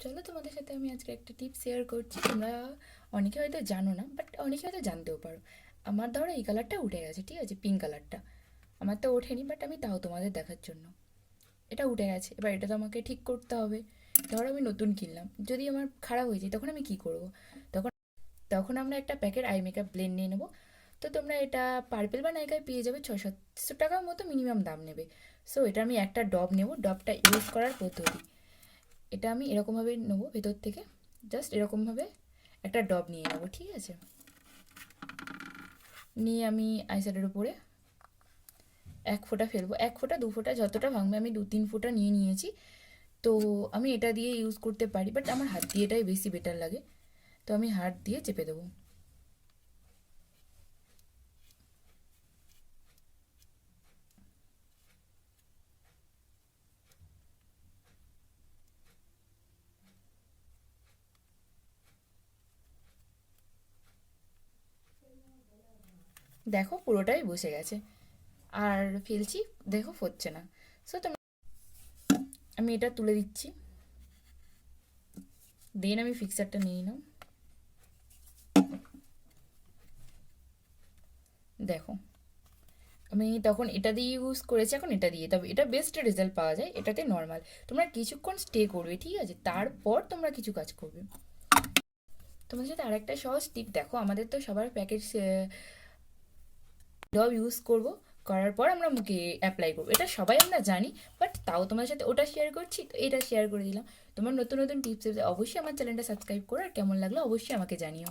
চলো তোমাদের সাথে আমি আজকে একটা টিপস শেয়ার করছি। তোমরা অনেকে হয়তো জানো না, বাট অনেকে হয়তো জানতেও পারো। আমার ধরো এই কালারটা উঠে গেছে, ঠিক আছে, পিঙ্ক কালারটা আমার তো ওঠেনি, বাট আমি তাও তোমাদের দেখার জন্য এটা উঠে গেছে। এবার এটা তো আমাকে ঠিক করতে হবে। ধরো আমি নতুন কিনলাম, যদি আমার খারাপ হয়ে যায় তখন আমি কি করব? তখন তখন আমরা একটা প্যাকেট আই মেকআপ ব্লেন্ড নিয়ে নেবো। তো তোমরা এটা পার্পেল বা নাইকায় পেয়ে যাবে, 600-700 টাকার মতো মিনিমাম দাম নেবে। সো এটা আমি একটা ডব নেব। ডবটা ইউজ করার পদ্ধতি, এটা আমি এরকমভাবে নেবো ভেতর থেকে, জাস্ট এরকমভাবে একটা ডব নিয়ে নেবো, ঠিক আছে। নিয়ে আমি আইশ্যাডোর উপরে 1 ফোঁটা ফেলবো, 1 ফোঁটা 2 ফোঁটা যতটা ভাঙবে, আমি 2-3 ফোঁটা নিয়ে নিয়েছি। তো আমি এটা দিয়ে ইউজ করতে পারি, বাট আমার হাত দিয়ে এটাই বেশি বেটার লাগে। তো আমি হাত দিয়ে চেপে দেবো। দেখো পুরোটাই বসে গেছে। আর ফেলছি, দেখো হচ্ছে না। সো তুমি, আমি এটা তুলে দিচ্ছি, দেন আমি ফিক্সারটা নিয়ে নাও। দেখো আমি তখন এটা দিয়ে ইউজ করেছি, এখন এটা দিয়ে, তবে এটা বেস্ট রেজাল্ট পাওয়া যায় এটাতে। নর্মাল তোমরা কিছুক্ষণ স্টে করবে, ঠিক আছে, তারপর তোমরা কিছু কাজ করবে। তোমাদের সাথে আরেকটা সহজ টিপ, দেখো আমাদের তো সবার প্যাকেট ডব ইউজ করব, করার পর আমরা মুখে অ্যাপ্লাই করবো, এটা সবাই আমরা জানি। বাট তাও তোমাদের সাথে ওটা শেয়ার করছি, তো এটা শেয়ার করে দিলাম। তোমার নতুন নতুন টিপস অবশ্যই আমার চ্যানেলটা সাবস্ক্রাইব করো, আর কেমন লাগলো অবশ্যই আমাকে জানিও।